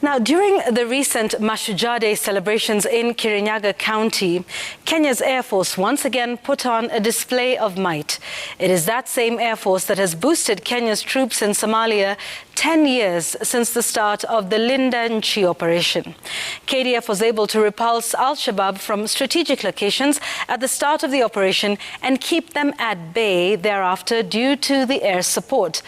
Now, during the recent Mashujaa Day celebrations in Kirinyaga County, Kenya's Air Force once again put on a display of might. It is that same Air Force that has boosted Kenya's troops in Somalia 10 years since the start of the Linda Nchi operation. KDF was able to repulse Al-Shabaab from strategic locations at the start of the operation and keep them at bay thereafter due to the air support.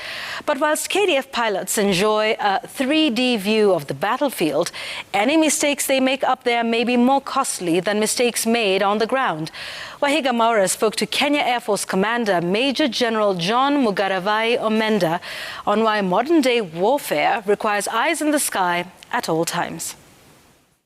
But whilst KDF pilots enjoy a 3D view of the battlefield, any mistakes they make up there may be more costly than mistakes made on the ground. Wahiga Maura spoke to Kenya Air Force Commander Major General John Mugaravai Omenda on why modern-day warfare requires eyes in the sky at all times.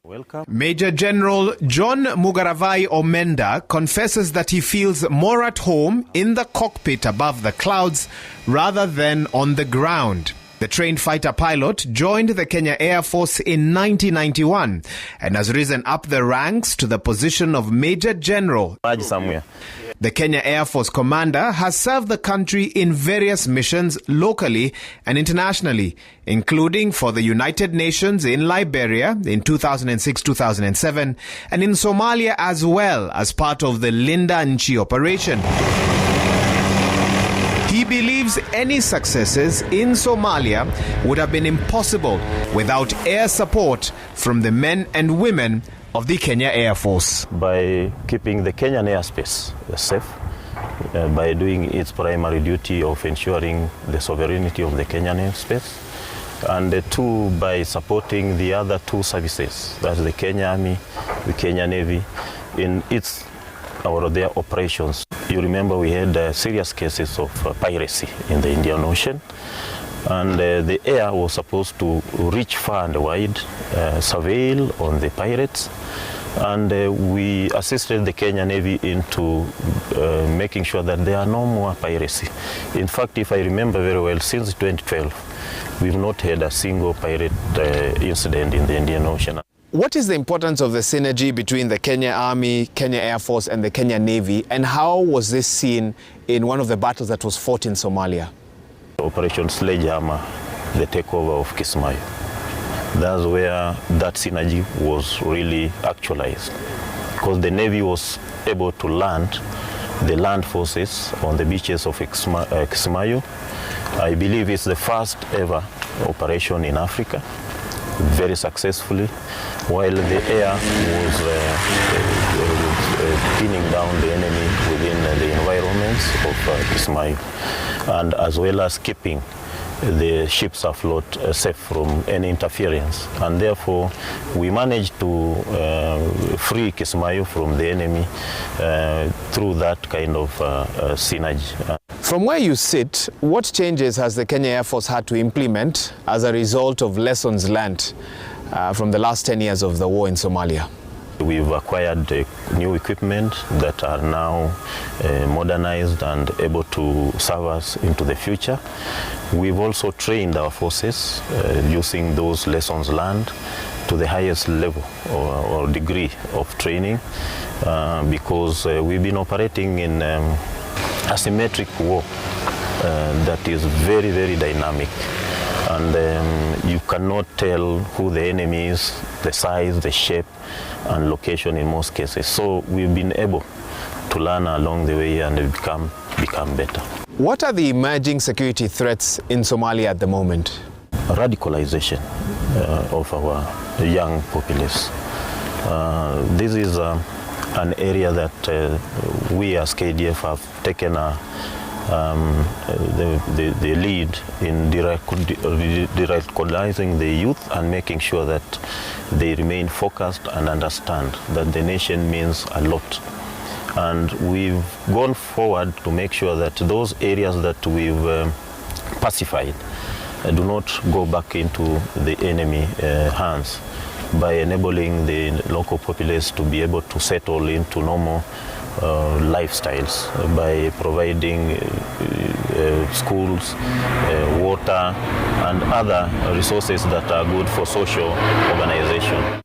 Welcome. Major General John Mugaravai Omenda confesses that he feels more at home in the cockpit above the clouds rather than on the ground. The trained fighter pilot joined the Kenya Air Force in 1991 and has risen up the ranks to the position of Major General. The Kenya Air Force commander has served the country in various missions locally and internationally, including for the United Nations in Liberia in 2006-2007 and in Somalia as well as part of the Linda Nchi operation. He believes any successes in Somalia would have been impossible without air support from the men and women of the Kenya Air Force. By keeping the Kenyan airspace safe, by doing its primary duty of ensuring the sovereignty of the Kenyan airspace, and two, by supporting the other two services, that's the Kenya Army, the Kenya Navy, in their operations. You remember we had serious cases of piracy in the Indian Ocean, and the air was supposed to reach far and wide, surveil on the pirates, and we assisted the Kenya Navy into making sure that there are no more piracy. In fact, if I remember very well, since 2012, we've not had a single pirate incident in the Indian Ocean. What is the importance of the synergy between the Kenya Army, Kenya Air Force and the Kenya Navy, and how was this seen in one of the battles that was fought in Somalia? Operation Sledgehammer, the takeover of Kismayo. That's where that synergy was really actualized, because the Navy was able to land the land forces on the beaches of Kismayo. I believe it's the first ever operation in Africa, very successfully, while the air was pinning down the enemy within the environments of Kismayo, and as well as keeping the ships afloat safe from any interference. And therefore, we managed to free Kismayo from the enemy through that kind of synergy. From where you sit, what changes has the Kenya Air Force had to implement as a result of lessons learned from the last 10 years of the war in Somalia? We've acquired new equipment that are now modernized and able to serve us into the future. We've also trained our forces using those lessons learned to the highest level or degree of training, because we've been operating in asymmetric war that is very, very dynamic. And you cannot tell who the enemy is, the size, the shape, and location in most cases. So we've been able to learn along the way and become better. What are the emerging security threats in Somalia at the moment? Radicalization of our young populace. This is an area that we as KDF have taken the lead in radicalizing the youth and making sure that they remain focused and understand that the nation means a lot. And we've gone forward to make sure that those areas that we've pacified do not go back into the enemy hands, by enabling the local populace to be able to settle into normal lifestyles, by providing schools, water, and other resources that are good for social organization.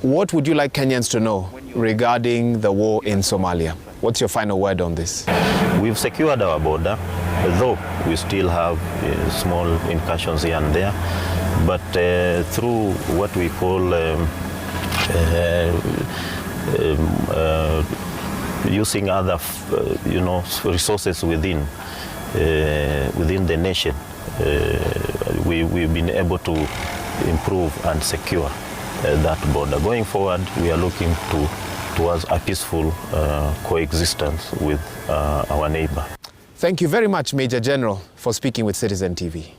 What would you like Kenyans to know regarding the war in Somalia? What's your final word on this? We've secured our border, though we still have small incursions here and there. But through what we call using other resources within the nation, we've been able to improve and secure that border. Going forward, we are looking towards a peaceful coexistence with our neighbor. Thank you very much, Major General, for speaking with Citizen TV.